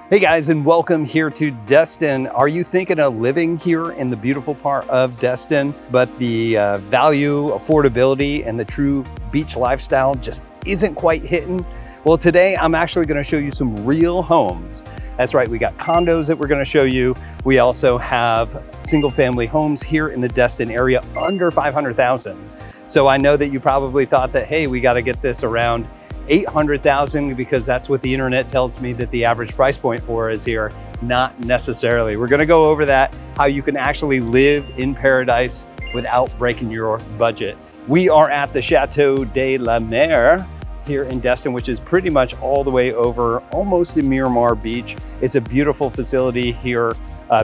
Hey guys, and welcome here to Destin. Are you thinking of living here in the beautiful part of Destin, but the value, affordability, and the true beach lifestyle just isn't quite hitting? Well, today I'm actually going to show you some real homes. That's right, we got condos that we're going to show you. We also have single family homes here in the Destin area under 500,000. So I know that you probably thought that, hey, we got to get this around 800,000 because that's what the internet tells me that the average price point for is here. Not necessarily. We're going to go over that, how you can actually live in paradise without breaking your budget. We are at the Chateau de la Mer here in Destin, which is pretty much all the way over almost in Miramar Beach. It's a beautiful facility here,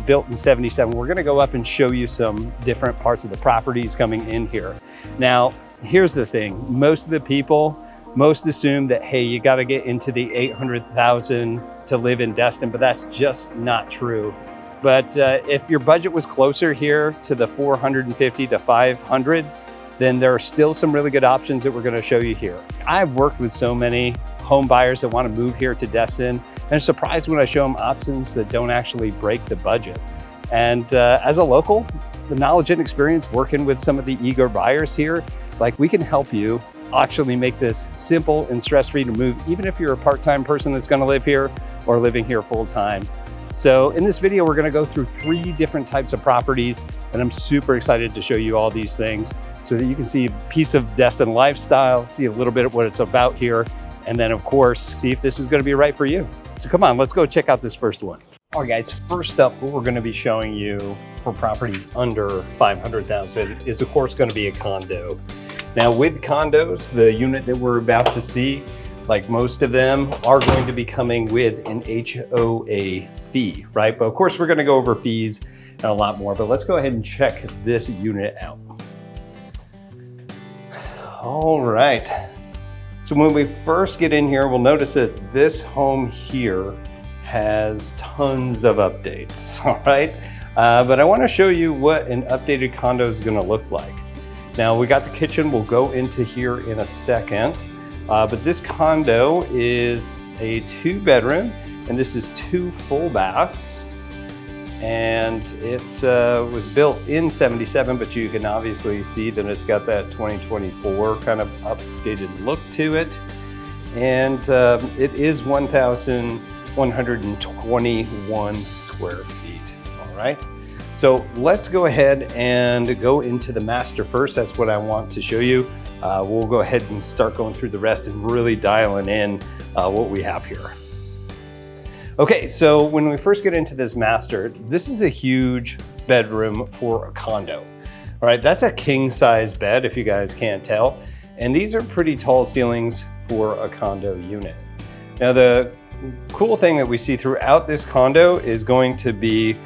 built in '77. We're going to go up and show you some different parts of the properties coming in here. Now, here's the thing. Most of the people assume that, hey, you got to get into the 800,000 to live in Destin, but that's just not true. But if your budget was closer here to the 450 to 500, then there are still some really good options that we're going to show you here. I've worked with so many home buyers that want to move here to Destin, and I'm surprised when I show them options that don't actually break the budget. And as a local, the knowledge and experience working with some of the eager buyers here, like, we can help you actually make this simple and stress-free to move, even if you're a part-time person that's going to live here or living here full-time. So in this video, we're going to go through 3 different types of properties, and I'm super excited to show you all these things so that you can see a piece of Destin lifestyle, see a little bit of what it's about here, and then of course, see if this is going to be right for you. So come on, let's go check out this first one. All right, guys, first up, what we're going to be showing you for properties under 500,000 is of course going to be a condo. Now, with condos, the unit that we're about to see, like most of them, are going to be coming with an HOA fee, right? But of course, we're going to go over fees and a lot more, but let's go ahead and check this unit out. All right. So when we first get in here, we'll notice that this home here has tons of updates, all right? But I want to show you what an updated condo is going to look like. Now, we got the kitchen, we'll go into here in a second, but this condo is a 2-bedroom, and this is 2 full baths, and it was built in '77, but you can obviously see that it's got that 2024 kind of updated look to it, and it is 1,121 square feet, all right? So let's go ahead and go into the master first. That's what I want to show you. We'll go ahead and start going through the rest and really dialing in what we have here. Okay, so when we first get into this master, this is a huge bedroom for a condo. All right, that's a king size bed if you guys can't tell. And these are pretty tall ceilings for a condo unit. Now, the cool thing that we see throughout this condo is going to be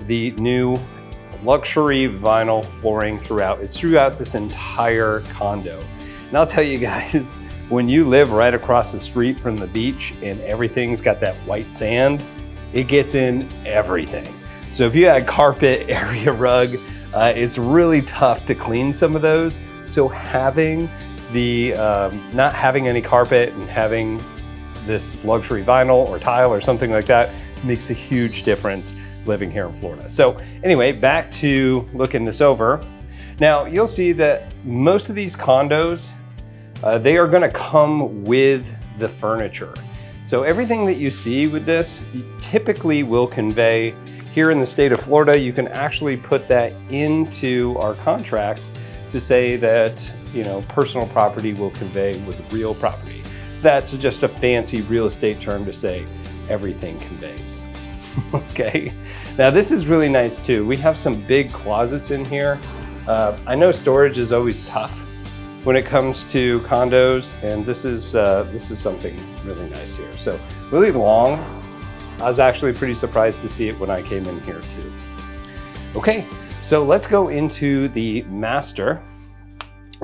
the new luxury vinyl flooring throughout. It's throughout this entire condo. And I'll tell you guys, when you live right across the street from the beach and everything's got that white sand, it gets in everything. So if you had carpet, area rug, it's really tough to clean some of those. So having the, not having any carpet and having this luxury vinyl or tile or something like that makes a huge difference living here in Florida. So anyway, back to looking this over. Now, you'll see that most of these condos, they are gonna come with the furniture. So everything that you see with this typically will convey. Here in the state of Florida, you can actually put that into our contracts to say that, you know, personal property will convey with real property. That's just a fancy real estate term to say everything conveys. Okay, now this is really nice too. We have some big closets in here. I know storage is always tough when it comes to condos, and this is something really nice here. So really long. I was actually pretty surprised to see it when I came in here too. Okay, so let's go into the master.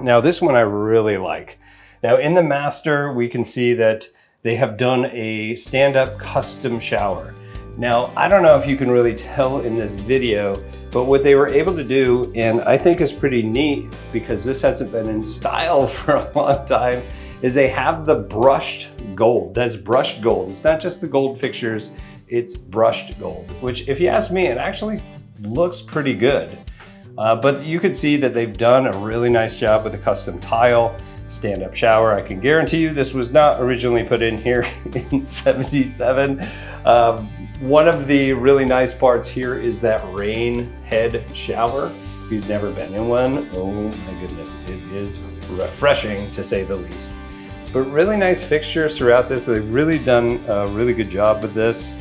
Now this one I really like. Now in the master, we can see that they have done a stand-up custom shower. Now, I don't know if you can really tell in this video, but what they were able to do, and I think is pretty neat because this hasn't been in style for a long time, is they have the brushed gold. That's brushed gold. It's not just the gold fixtures it's brushed gold, which if you ask me, it actually looks pretty good. But you can see that they've done a really nice job with a custom tile, stand-up shower. I can guarantee you this was not originally put in here in '77. One of the really nice parts here is that rain head shower. If you've never been in one, oh my goodness, it is refreshing to say the least. But really nice fixtures throughout this. They've really done a really good job with this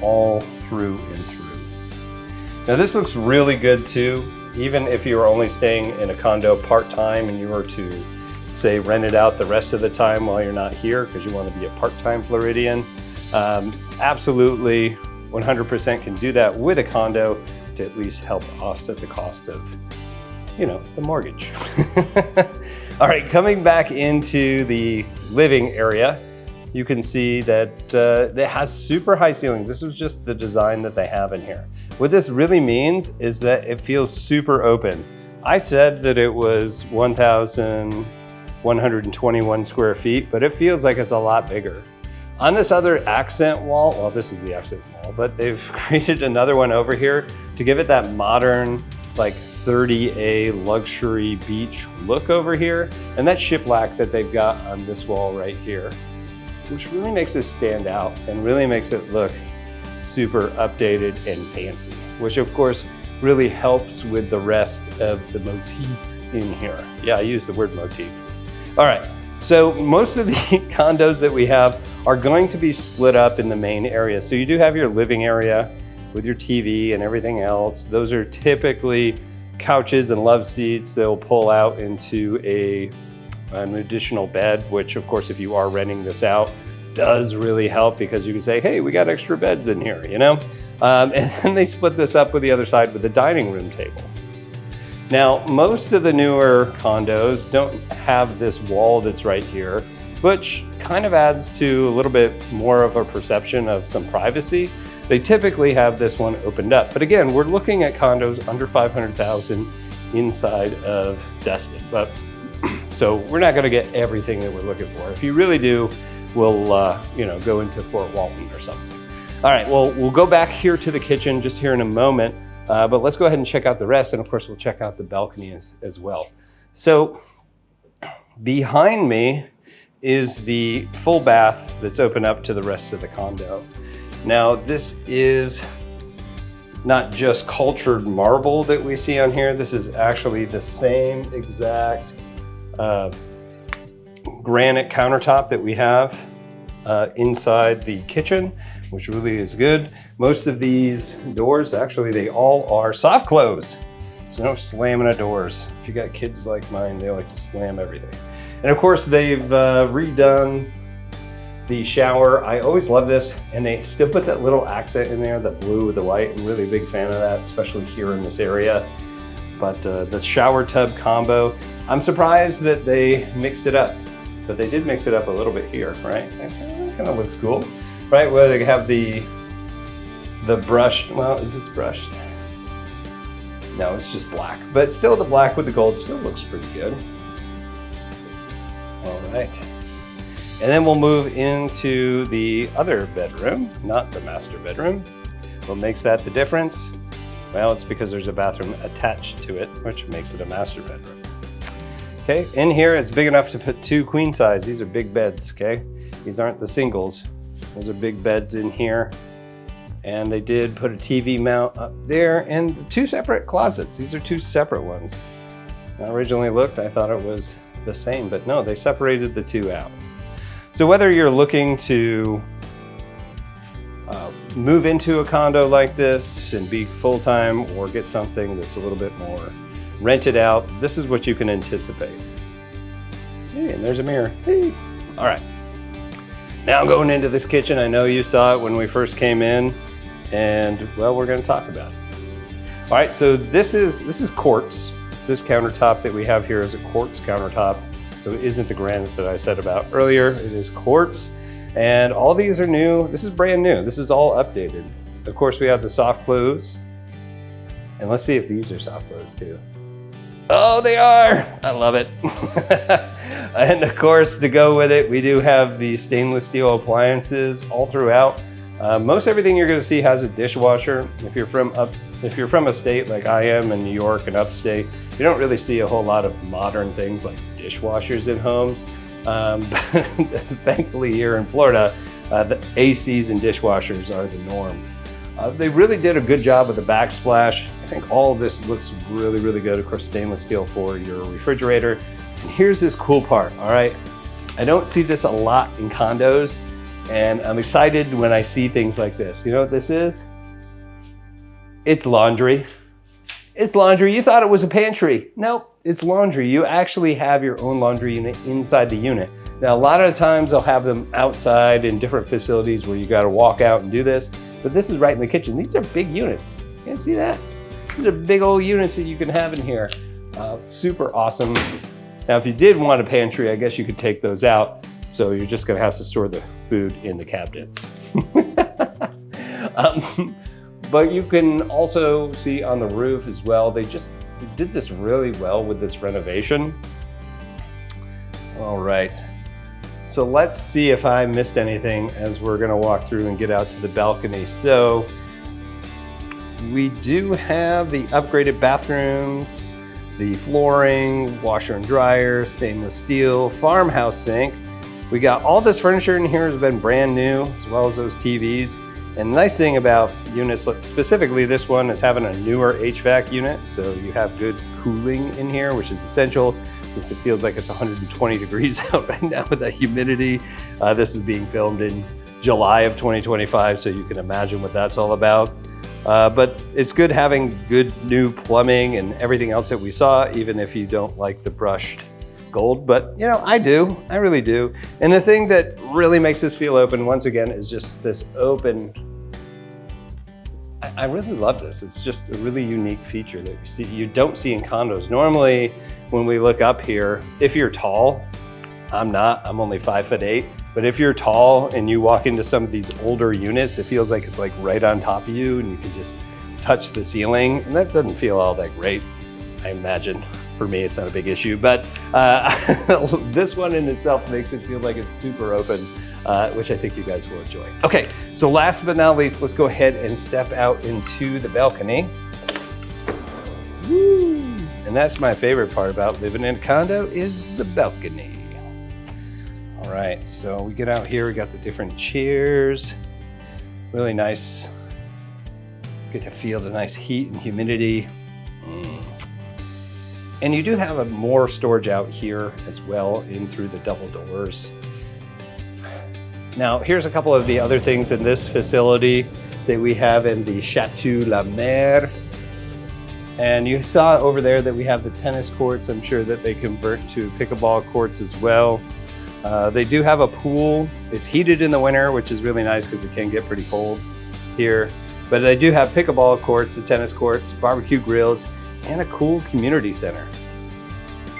all through and through. Now this looks really good too. Even if you were only staying in a condo part-time and you were to say rent it out the rest of the time while you're not here because you want to be a part-time Floridian, absolutely 100% can do that with a condo to at least help offset the cost of, you know, the mortgage. All right, coming back into the living area, you can see that it has super high ceilings. This was just the design that they have in here. What this really means is that it feels super open. I said that it was 1,121 square feet, but it feels like it's a lot bigger. On this other accent wall, well, this is the accent wall, but they've created another one over here to give it that modern, like 30A luxury beach look over here. And that shiplap that they've got on this wall right here, which really makes this stand out and really makes it look super updated and fancy, which of course really helps with the rest of the motif in here. Yeah, I use the word motif. All right, so most of the condos that we have are going to be split up in the main area. So you do have your living area with your TV and everything else. Those are typically couches and love seats. They'll pull out into an additional bed, which of course, if you are renting this out, does really help because you can say, hey, we got extra beds in here, you know? And then they split this up with the other side with the dining room table. Now, most of the newer condos don't have this wall that's right here, which kind of adds to a little bit more of a perception of some privacy. They typically have this one opened up. But again, we're looking at condos under 500,000 inside of Destin. But so we're not gonna get everything that we're looking for. If you really do, we'll go into Fort Walton or something. All right, well, we'll go back here to the kitchen just here in a moment, but let's go ahead and check out the rest. And of course, we'll check out the balcony as well. So behind me is the full bath that's open up to the rest of the condo. Now, this is not just cultured marble that we see on here. This is actually the same exact granite countertop that we have inside the kitchen, which really is good. Most of these doors, actually, they all are soft close. So no slamming of doors. If you got kids like mine, they like to slam everything. And of course, they've redone the shower. I always love this, and they still put that little accent in there, the blue with the white. I'm really a big fan of that, especially here in this area. But the shower tub combo, I'm surprised that they mixed it up, but they did mix it up a little bit here, right? That kind of looks cool, right? Where they have the brushed, well, is this brushed? No, it's just black, but still the black with the gold still looks pretty good. All right. And then we'll move into the other bedroom, not the master bedroom. What makes that the difference? Well, it's because there's a bathroom attached to it, which makes it a master bedroom. Okay, in here, it's big enough to put 2 queen size. These are big beds, okay? These aren't the singles. Those are big beds in here. And they did put a TV mount up there and 2 separate closets. These are 2 separate ones. When I originally looked, I thought it was the same, but no, they separated the 2 out. So whether you're looking to move into a condo like this and be full-time or get something that's a little bit more rented out, this is what you can anticipate. Hey, and there's a mirror. Hey. All right. Now going into this kitchen, I know you saw it when we first came in, and well, we're going to talk about it. All right, so this is quartz. This countertop that we have here is a quartz countertop. So it isn't the granite that I said about earlier. It is quartz, and all these are new. This is brand new. This is all updated. Of course, we have the soft close, and let's see if these are soft close too. Oh, they are. I love it. And of course, to go with it, we do have the stainless steel appliances all throughout. Most everything you're going to see has a dishwasher. If you're from a state like I am in New York and upstate, you don't really see a whole lot of modern things like dishwashers in homes. But thankfully here in Florida, the ACs and dishwashers are the norm. They really did a good job with the backsplash. I think all of this looks really, really good. Of course, stainless steel for your refrigerator. And here's this cool part, all right? I don't see this a lot in condos, and I'm excited when I see things like this. You know what this is? It's laundry. It's laundry. You thought it was a pantry. Nope, it's laundry. You actually have your own laundry unit inside the unit. Now, a lot of times they'll have them outside in different facilities where you got to walk out and do this, but this is right in the kitchen. These are big units. You can see that? These are big old units that you can have in here. Super awesome. Now, if you did want a pantry, I guess you could take those out. So you're just gonna have to store the food in the cabinets. But you can also see on the roof as well, they did this really well with this renovation. All right, so let's see if I missed anything as we're gonna walk through and get out to the balcony. So we do have the upgraded bathrooms, the flooring, washer and dryer, stainless steel, farmhouse sink. We got all this furniture in here has been brand new, as well as those TVs. And the nice thing about units, specifically this one, is having a newer HVAC unit. So you have good cooling in here, which is essential since it feels like it's 120 degrees out right now with that humidity. This is being filmed in July of 2025, so you can imagine what that's all about. But it's good having good new plumbing and everything else that we saw, even if you don't like the brushed gold, but you know, I do, I really do. And the thing that really makes this feel open, once again, is just this open. I really love this. It's just a really unique feature that you don't see in condos. Normally, when we look up here, if you're tall, I'm not, I'm only 5'8", but if you're tall and you walk into some of these older units, it feels like it's like right on top of you and you can just touch the ceiling, and that doesn't feel all that great, I imagine. For me, it's not a big issue, but this one in itself makes it feel like it's super open, which I think you guys will enjoy. Okay, so last but not least, let's go ahead and step out into the balcony. Woo! And that's my favorite part about living in a condo is the balcony. All right, so we get out here, we got the different chairs, really nice. Get to feel the nice heat and humidity. And you do have more storage out here as well in through the double doors. Now, here's a couple of the other things in this facility that we have in the Chateau La Mer. And you saw over there that we have the tennis courts. I'm sure that they convert to pickleball courts as well. They do have a pool. It's heated in the winter, which is really nice because it can get pretty cold here. But they do have pickleball courts, the tennis courts, barbecue grills, and a cool community center.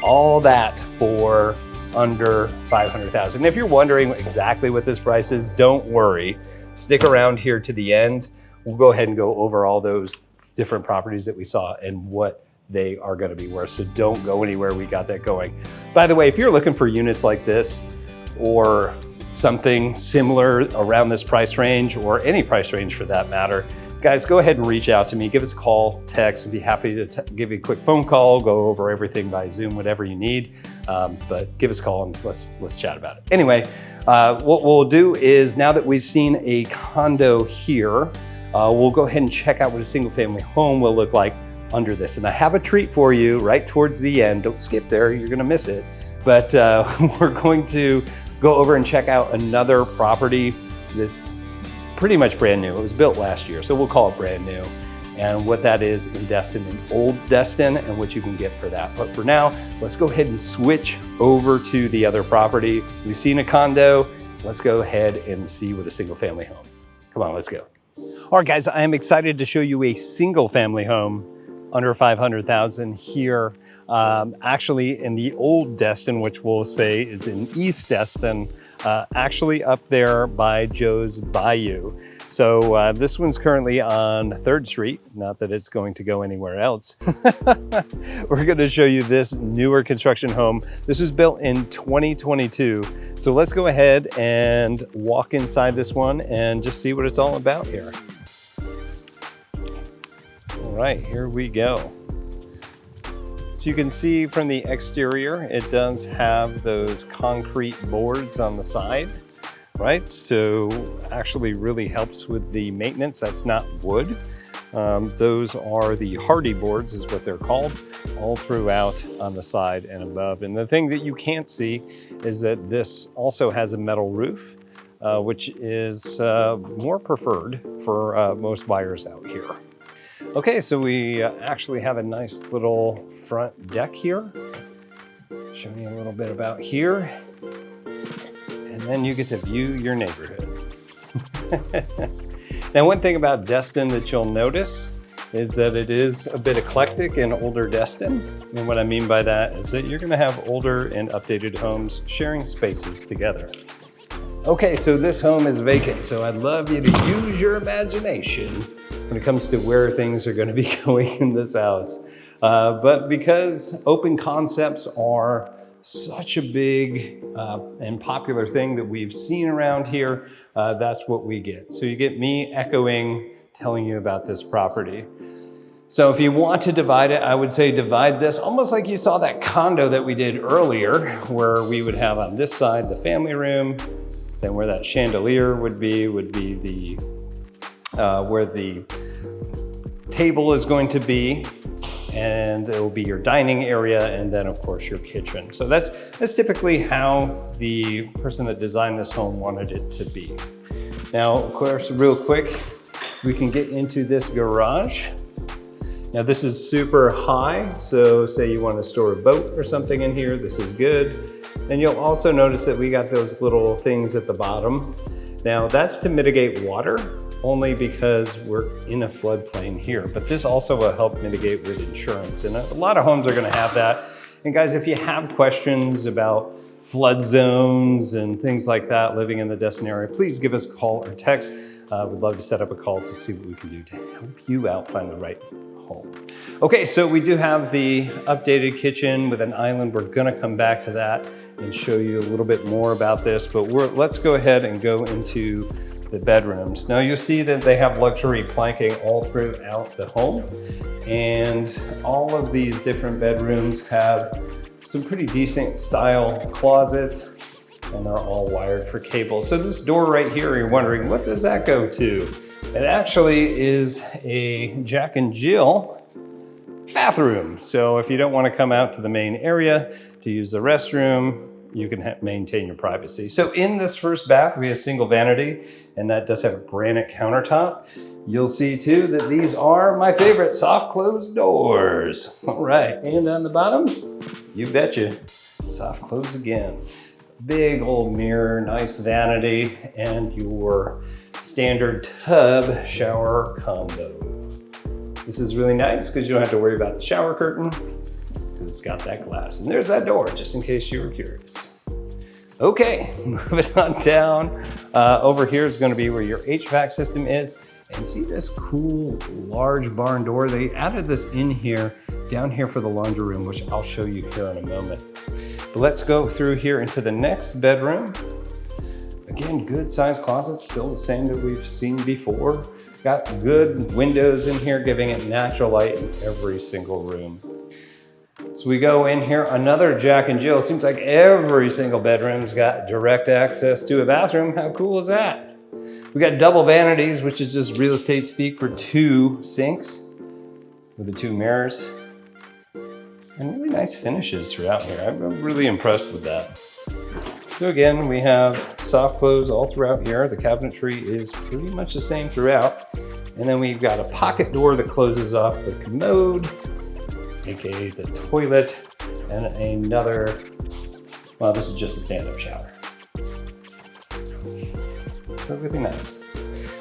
All that for under $500,000. If you're wondering exactly what this price is, don't worry. Stick around here to the end. We'll go ahead and go over all those different properties that we saw and what they are going to be worth. So don't go anywhere. We got that going. By the way, if you're looking for units like this or something similar around this price range, or any price range for that matter, guys, go ahead and reach out to me. Give us a call, text. I'd be happy to give you a quick phone call, go over everything by Zoom, whatever you need. But give us a call and let's chat about it. Anyway, what we'll do is, now that we've seen a condo here, we'll go ahead and check out what a single family home will look like under this. And I have a treat for you right towards the end. Don't skip there, you're gonna miss it. But we're going to go over and check out another property. This pretty much brand new. It was built last year, so we'll call it brand new. And what that is in Destin, in Old Destin, and what you can get for that. But for now, let's go ahead and switch over to the other property. We've seen a condo. Let's go ahead and see what a single family home. Come on, let's go. All right, guys, I am excited to show you a single family home under $500,000 here. Actually in the Old Destin, which we'll say is in East Destin, actually up there by Joe's Bayou. So this one's currently on 3rd Street, not that it's going to go anywhere else. We're going to show you this newer construction home. This was built in 2022. So let's go ahead and walk inside this one and just see what it's all about here. All right, here we go. So you can see from the exterior, it does have those concrete boards on the side, right? So actually really helps with the maintenance. That's not wood. Those are the hardy boards is what they're called, all throughout on the side and above. And the thing that you can't see is that this also has a metal roof, which is more preferred for most buyers out here. Okay, so we actually have a nice little front deck here. Show you a little bit about here. And then you get to view your neighborhood. Now, one thing about Destin that you'll notice is that it is a bit eclectic and older Destin. And what I mean by that is that you're gonna have older and updated homes sharing spaces together. Okay, so this home is vacant, so I'd love you to use your imagination when it comes to where things are gonna be going in this house. But because open concepts are such a big and popular thing that we've seen around here, that's what we get. So you get me echoing, telling you about this property. So if you want to divide it, I would say divide this almost like you saw that condo that we did earlier, where we would have on this side the family room, then where that chandelier would be the where the table is going to be, and it will be your dining area, and then of course your kitchen. So that's typically how the person that designed this home wanted it to be. Now, of course, real quick, we can get into this garage. Now this is super high, so say you want to store a boat or something in here, this is good. And you'll also notice that we got those little things at the bottom. Now that's to mitigate water, only because we're in a floodplain here, but this also will help mitigate with insurance. And a lot of homes are gonna have that. And guys, if you have questions about flood zones and things like that living in the Destin area, please give us a call or text. We'd love to set up a call to see what we can do to help you out find the right home. Okay, so we do have the updated kitchen with an island. We're gonna come back to that and show you a little bit more about this, but let's go ahead and go into the bedrooms. Now you'll see that they have luxury planking all throughout the home, and all of these different bedrooms have some pretty decent style closets, and they're all wired for cable. So this door right here, you're wondering, what does that go to? It actually is a Jack and Jill bathroom. So if you don't want to come out to the main area to use the restroom, you can maintain your privacy. So in this first bath, we have a single vanity, and that does have a granite countertop. You'll see too that these are my favorite soft close doors. All right, and on the bottom, you betcha, soft close again. Big old mirror, nice vanity, and your standard tub shower combo. This is really nice because you don't have to worry about the shower curtain, because it's got that glass. And there's that door, just in case you were curious. Okay, moving on down. Over here is gonna be where your HVAC system is. And see this cool, large barn door? They added this in here, down here for the laundry room, which I'll show you here in a moment. But let's go through here into the next bedroom. Again, good sized closets, still the same that we've seen before. Got good windows in here, giving it natural light in every single room. So we go in here, another Jack and Jill. Seems like every single bedroom's got direct access to a bathroom. How cool is that? We got double vanities, which is just real estate speak for 2 sinks with the 2 mirrors. And really nice finishes throughout here. I'm really impressed with that. So again, we have soft close all throughout here. The cabinetry is pretty much the same throughout. And then we've got a pocket door that closes off the commode, aka the toilet, and another, well, this is just a stand-up shower. Everything nice.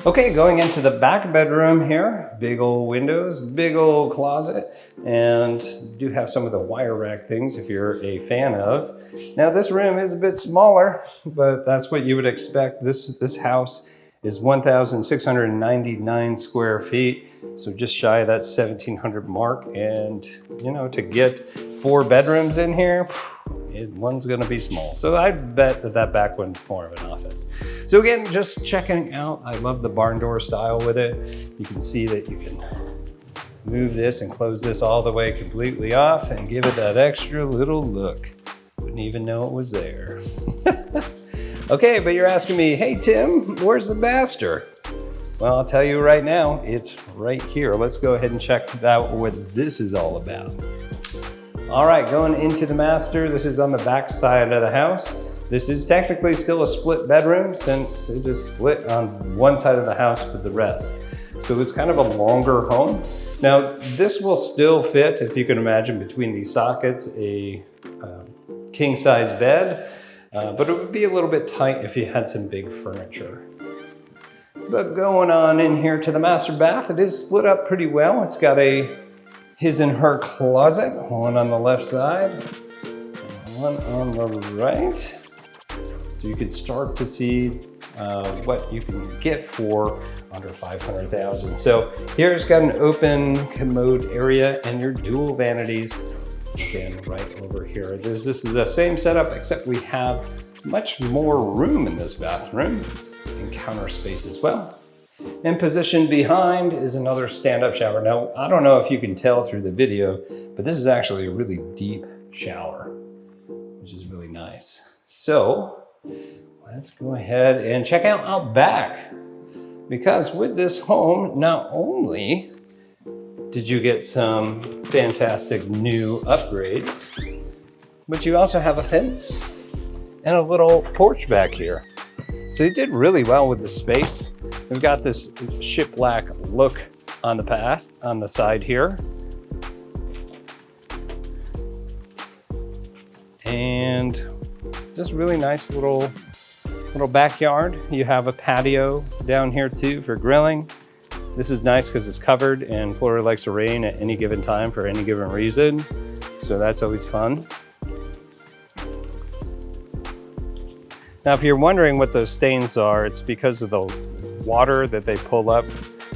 Okay, going into the back bedroom here, big old windows, big old closet, and do have some of the wire rack things if you're a fan of. Now this room is a bit smaller, but that's what you would expect. This house is 1,699 square feet. So just shy of that 1,700 mark. And you know, to get 4 bedrooms in here, one's gonna be small. So I bet that that back one's more of an office. So again, just checking out, I love the barn door style with it. You can see that you can move this and close this all the way completely off and give it that extra little look. Wouldn't even know it was there. Okay, but you're asking me, hey Tim, where's the master? Well, I'll tell you right now, it's right here. Let's go ahead and check out what this is all about. All right, going into the master, this is on the back side of the house. This is technically still a split bedroom since it is split on one side of the house with the rest. So it's kind of a longer home. Now, this will still fit, if you can imagine, between these sockets, a king size bed, but it would be a little bit tight if you had some big furniture. But going on in here to the master bath, it is split up pretty well. It's got a his and her closet, one on the left side, one on the right. So you could start to see what you can get for under $500,000. So here's got an open commode area and your dual vanities, again, right over here. This is the same setup, except we have much more room in this bathroom and counter space as well. And positioned behind is another stand-up shower. Now, I don't know if you can tell through the video, but this is actually a really deep shower, which is really nice. So let's go ahead and check out back, because with this home, not only did you get some fantastic new upgrades, but you also have a fence and a little porch back here. So you did really well with the space. We've got this shiplap look on the side here. And just really nice little backyard. You have a patio down here too for grilling. This is nice because it's covered, and Florida likes to rain at any given time for any given reason. So that's always fun. Now, if you're wondering what those stains are, it's because of the water that they pull up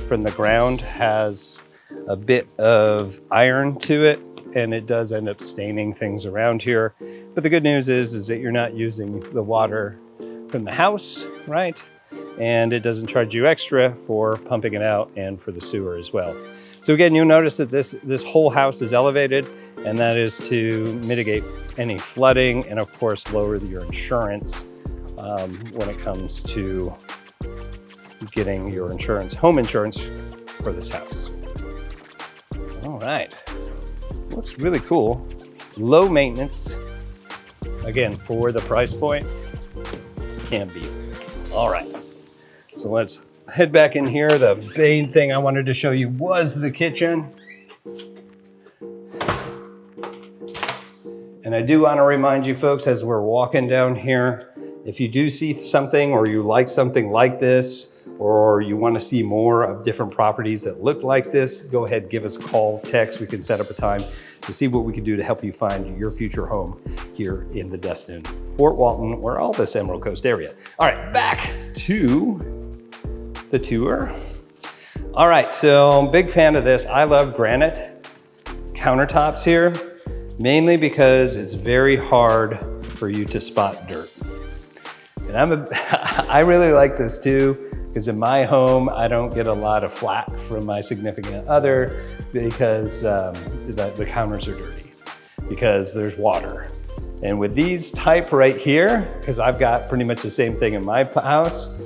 from the ground has a bit of iron to it, and it does end up staining things around here. But the good news is that you're not using the water from the house, right? And it doesn't charge you extra for pumping it out and for the sewer as well. So again, you'll notice that this whole house is elevated, and that is to mitigate any flooding and of course lower your insurance when it comes to getting your insurance, home insurance for this house. All right, looks really cool. Low maintenance, again, for the price point, can't beat it. All right, so let's head back in here. The main thing I wanted to show you was the kitchen. And I do want to remind you folks, as we're walking down here, if you do see something or you like something like this, or you want to see more of different properties that look like this, go ahead, give us a call, text. We can set up a time to see what we can do to help you find your future home here in the Destin-Fort Walton or all this Emerald Coast area. All right, back to the tour. All right, so big fan of this. I love granite countertops here, mainly because it's very hard for you to spot dirt. And I really like this too, because in my home, I don't get a lot of flack from my significant other because the counters are dirty, because there's water. And with these type right here, because I've got pretty much the same thing in my house,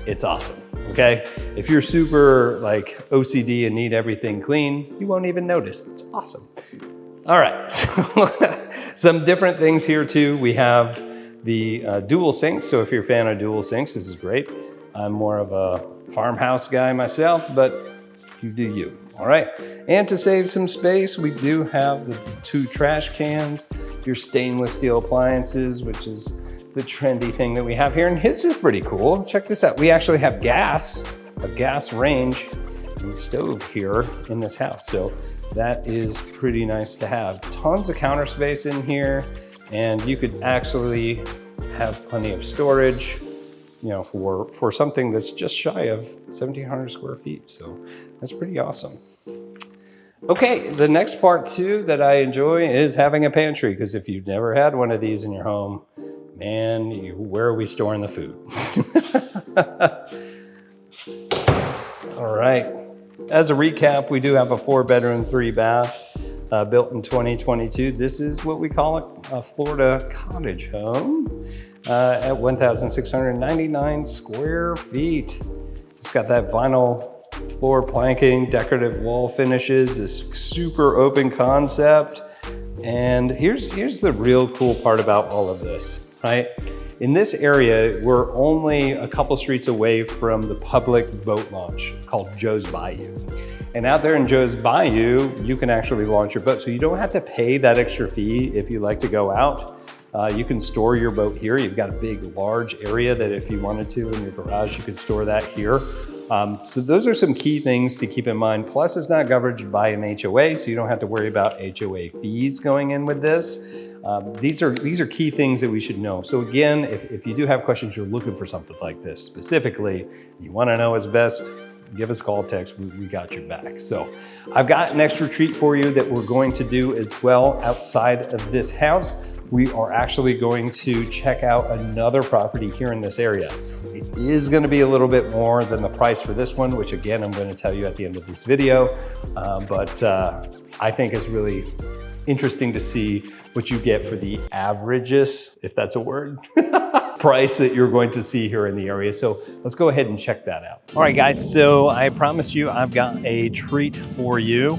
it's awesome, okay? If you're super like OCD and need everything clean, you won't even notice. It's awesome. All right, so some different things here too. We have the dual sinks. So if you're a fan of dual sinks, this is great. I'm more of a farmhouse guy myself, but you do you, all right? And to save some space, we do have the 2 trash cans, your stainless steel appliances, which is the trendy thing that we have here. And this is pretty cool. Check this out. We actually have a gas range and stove here in this house. So that is pretty nice to have. Tons of counter space in here, and you could actually have plenty of storage you know, for something that's just shy of 1,700 square feet. So that's pretty awesome. Okay, the next part too that I enjoy is having a pantry, because if you've never had one of these in your home, man, where are we storing the food? All right, as a recap, we do have a 4-bedroom, 3-bath, built in 2022. This is what we call a Florida cottage home at 1,699 square feet. It's got that vinyl floor planking, decorative wall finishes, this super open concept. And here's the real cool part about all of this, right? In this area, we're only a couple streets away from the public boat launch called Joe's Bayou. And out there in Joe's Bayou, you can actually launch your boat. So you don't have to pay that extra fee if you like to go out. You can store your boat here. You've got a big, large area that if you wanted to in your garage, you could store that here. So those are some key things to keep in mind. Plus, it's not covered by an HOA, so you don't have to worry about HOA fees going in with this. These are key things that we should know. So again, if you do have questions, you're looking for something like this specifically, you want to know what's best, give us a call, text, we got your back. So I've got an extra treat for you that we're going to do as well outside of this house. We are actually going to check out another property here in this area. It is going to be a little bit more than the price for this one, which again, I'm going to tell you at the end of this video. But I think it's really interesting to see what you get for the averages, if that's a word, price that you're going to see here in the area. So let's go ahead and check that out. All right, guys, so I promised you I've got a treat for you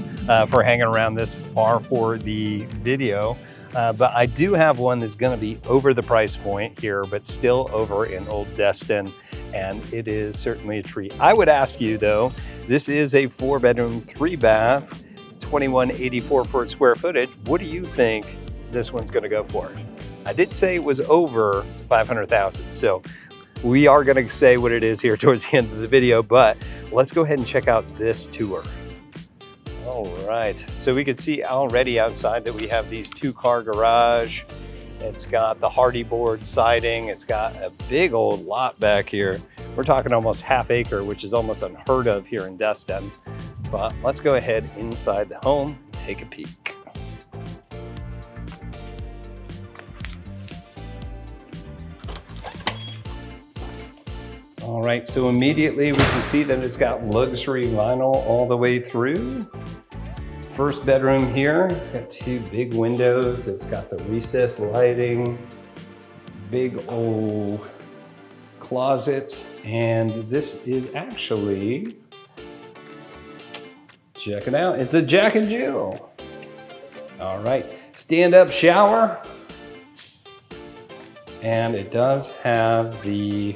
for hanging around this far for the video. But I do have one that's going to be over the price point here, but still over in Old Destin, and it is certainly a treat. I would ask you though, this is a 4-bedroom, 3-bath, 2184 square footage. What do you think this one's going to go for? I did say it was over 500,000, so we are going to say what it is here towards the end of the video, but let's go ahead and check out this tour. All right, so we can see already outside that we have these 2-car garage. It's got the hardy board siding. It's got a big old lot back here. We're talking almost half acre, which is almost unheard of here in Destin. But let's go ahead inside the home and take a peek. All right, so immediately we can see that it's got luxury vinyl all the way through. First bedroom here, it's got 2 big windows. It's got the recessed lighting, big old closets. And this is actually, check it out, it's a Jack and Jill. All right, stand-up shower. And it does have the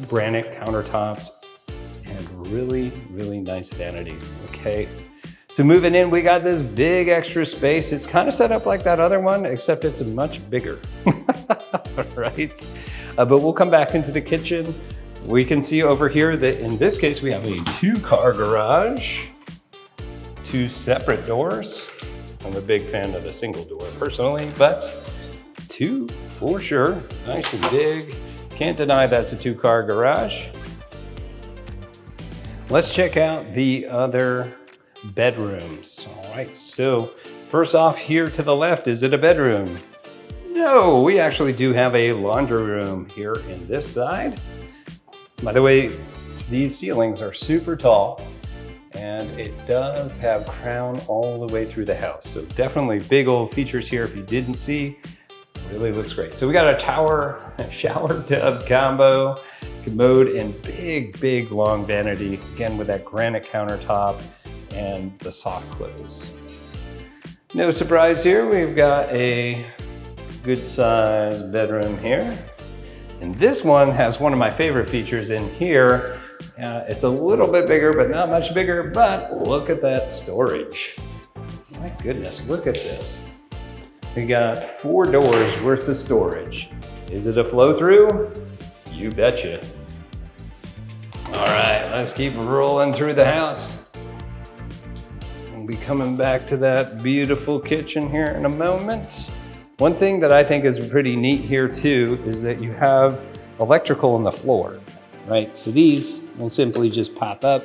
granite countertops and really, really nice vanities, okay? So moving in, we got this big extra space. It's kind of set up like that other one, except it's much bigger, right? But we'll come back into the kitchen. We can see over here that in this case, we have a 2-car garage, 2 separate doors. I'm a big fan of the single door personally, but 2 for sure, nice and big. Can't deny that's a 2-car garage. Let's check out the other bedrooms. All right, so first off here to the left, is it a bedroom? No, we actually do have a laundry room here in this side. By the way, these ceilings are super tall and it does have crown all the way through the house. So definitely big old features here if you didn't see. Really looks great. So we got a shower tub combo, commode, and big long vanity, again with that granite countertop and the soft close. No surprise here, we've got a good sized bedroom here. And this one has one of my favorite features in here. It's a little bit bigger, but not much bigger, but look at that storage. My goodness, look at this. We got 4 doors worth of storage. Is it a flow through? You betcha. All right, let's keep rolling through the house. We'll be coming back to that beautiful kitchen here in a moment. One thing that I think is pretty neat here too is that you have electrical in the floor, right? So these will simply just pop up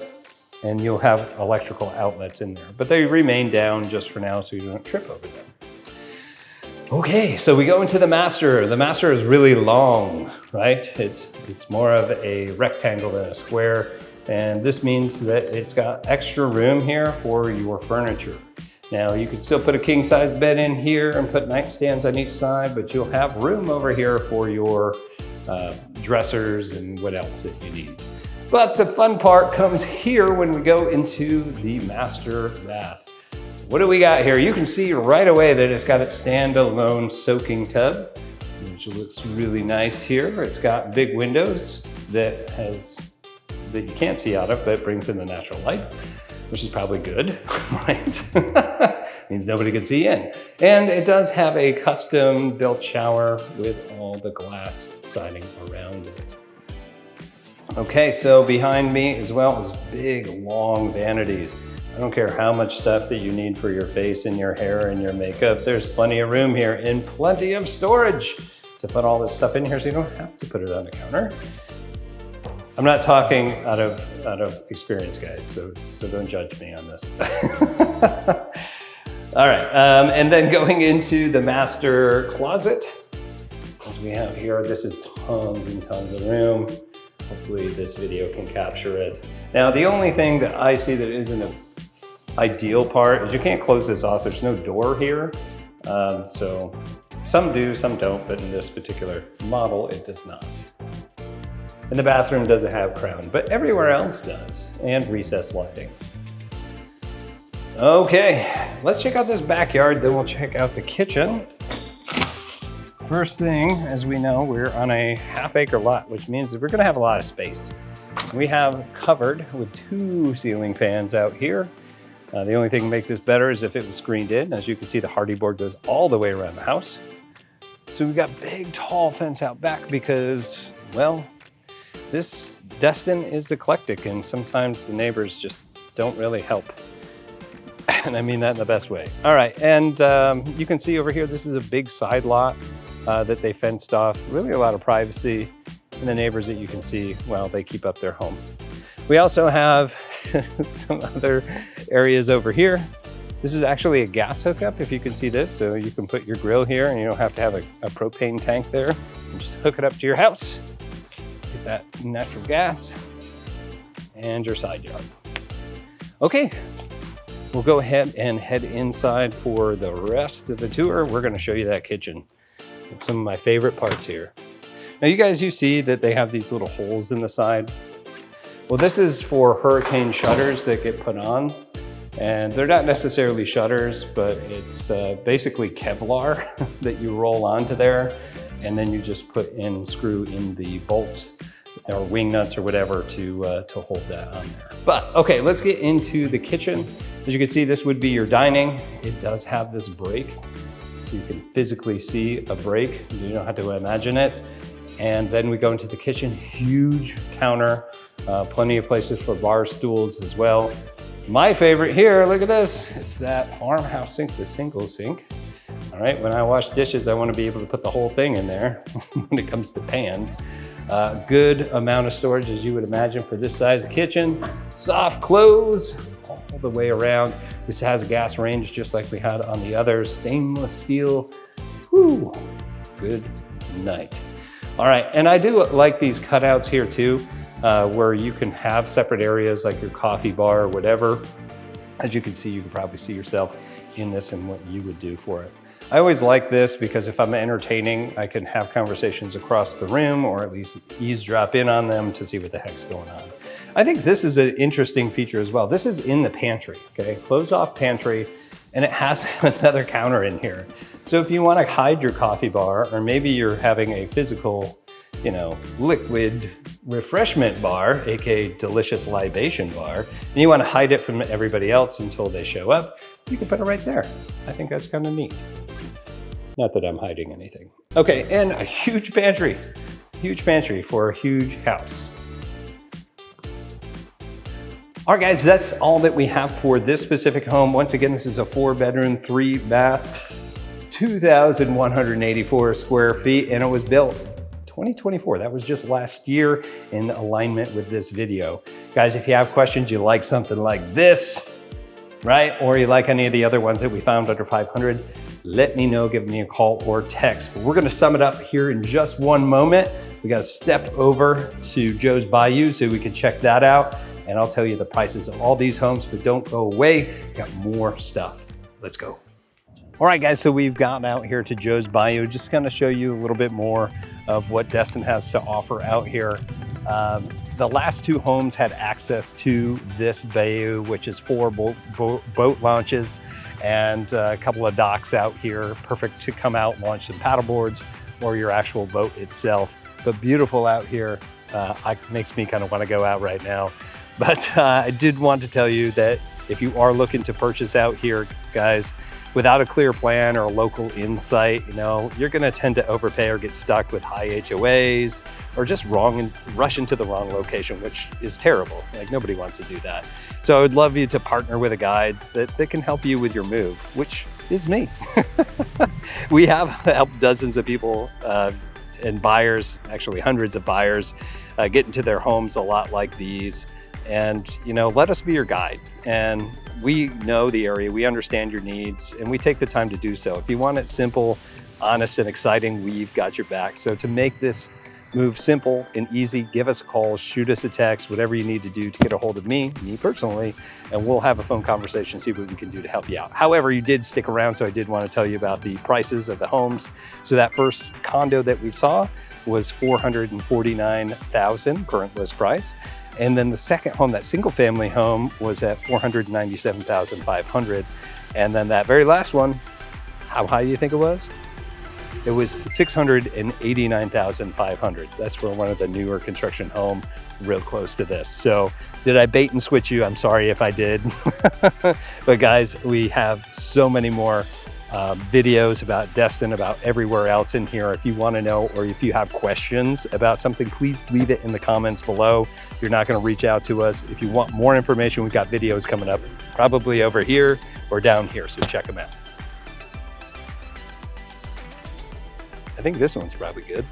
and you'll have electrical outlets in there, but they remain down just for now so you don't trip over them. Okay, so we go into the master. The master is really long, right? It's more of a rectangle than a square. And this means that it's got extra room here for your furniture. Now you can still put a king size bed in here and put nightstands on each side, but you'll have room over here for your dressers and what else that you need. But the fun part comes here when we go into the master bath. What do we got here? You can see right away that it's got its standalone soaking tub, which looks really nice here. It's got big windows that you can't see out of, but it brings in the natural light, which is probably good, right? Means nobody can see in. And it does have a custom built shower with all the glass siding around it. Okay, so behind me as well is big, long vanities. I don't care how much stuff that you need for your face and your hair and your makeup. There's plenty of room here and plenty of storage to put all this stuff in here so you don't have to put it on the counter. I'm not talking out of experience, guys, so don't judge me on this. All right, and then going into the master closet, as we have here, this is tons and tons of room. Hopefully this video can capture it. Now, the only thing that I see that isn't an ideal part is you can't close this off. There's no door here. So some do, some don't, but in this particular model, it does not. And the bathroom doesn't have crown, but everywhere else does, and recessed lighting. Okay, let's check out this backyard, then we'll check out the kitchen. First thing, as we know, we're on a half-acre lot, which means that we're gonna have a lot of space. We have covered with 2 ceiling fans out here. The only thing to make this better is if it was screened in. As you can see, the hardy board goes all the way around the house. So we've got big, tall fence out back because, well, this Destin is eclectic and sometimes the neighbors just don't really help. And I mean that in the best way. All right, and you can see over here, this is a big side lot that they fenced off. Really a lot of privacy. And the neighbors that you can see, well, they keep up their home. We also have some other areas over here. This is actually a gas hookup, if you can see this. So you can put your grill here and you don't have to have a propane tank there. You just hook it up to your house. Get that natural gas and your side yard. Okay, we'll go ahead and head inside for the rest of the tour. We're gonna show you that kitchen. Some of my favorite parts here. Now you see that they have these little holes in the side. Well, this is for hurricane shutters that get put on. And they're not necessarily shutters, but it's basically Kevlar that you roll onto there. And then you just screw in the bolts or wing nuts or whatever to hold that on there. But okay, let's get into the kitchen. As you can see, this would be your dining. It does have this break. So you can physically see a break. You don't have to imagine it. And then we go into the kitchen, huge counter, plenty of places for bar stools as well. My favorite here, look at this. It's that farmhouse sink, the single sink. All right, when I wash dishes, I want to be able to put the whole thing in there when it comes to pans. Good amount of storage, as you would imagine, for this size of kitchen. Soft close all the way around. This has a gas range just like we had on the others. Stainless steel. Whew, good night. All right, and I do like these cutouts here too, where you can have separate areas like your coffee bar or whatever. As you can see, you can probably see yourself in this and what you would do for it. I always like this because if I'm entertaining, I can have conversations across the room or at least eavesdrop in on them to see what the heck's going on. I think this is an interesting feature as well. This is in the pantry, okay? Closed off pantry, and it has another counter in here. So if you want to hide your coffee bar, or maybe you're having a physical, liquid refreshment bar, aka delicious libation bar, and you want to hide it from everybody else until they show up, you can put it right there. I think that's kind of neat. Not that I'm hiding anything. Okay, and a huge pantry for a huge house. All right, guys, that's all that we have for this specific home. Once again, this is a 4-bedroom, 3-bath, 2,184 square feet, and it was built 2024. That was just last year in alignment with this video. Guys, if you have questions, you like something like this, right? Or you like any of the other ones that we found under 500, let me know, give me a call or text. But we're gonna sum it up here in just one moment. We gotta step over to Joe's Bayou so we can check that out. And I'll tell you the prices of all these homes, but don't go away. We got more stuff. Let's go. All right, guys, so we've gotten out here to Joe's Bayou, just gonna show you a little bit more of what Destin has to offer out here. The last two homes had access to this bayou, which is 4 boat launches and a couple of docks out here, perfect to come out, launch some paddle boards or your actual boat itself. But beautiful out here. Makes me kind of want to go out right now. But I did want to tell you that if you are looking to purchase out here, guys, without a clear plan or a local insight, you know, you're going to tend to overpay or get stuck with high HOAs or just rush into the wrong location, which is terrible. Like, nobody wants to do that. So I would love you to partner with a guide that can help you with your move, which is me. We have helped dozens of people and buyers, actually hundreds of buyers, get into their homes a lot like these. And, you know, let us be your guide. And we know the area, we understand your needs, and we take the time to do so. If you want it simple, honest, and exciting, we've got your back. So to make this move simple and easy, give us a call, shoot us a text, whatever you need to do to get a hold of me personally, and we'll have a phone conversation, see what we can do to help you out. However, you did stick around, so I did want to tell you about the prices of the homes. So that first condo that we saw was $449,000 current list price. And then the second home, that single family home, was at $497,500. And then that very last one, how high do you think it was? It was $689,500. That's for one of the newer construction home, real close to this. So did I bait and switch you? I'm sorry if I did. But guys, we have so many more videos about Destin, about everywhere else in here. If you want to know, or if you have questions about something, please leave it in the comments below. You're not going to reach out to us. If you want more information, we've got videos coming up probably over here or down here, so check them out. I think this one's probably good.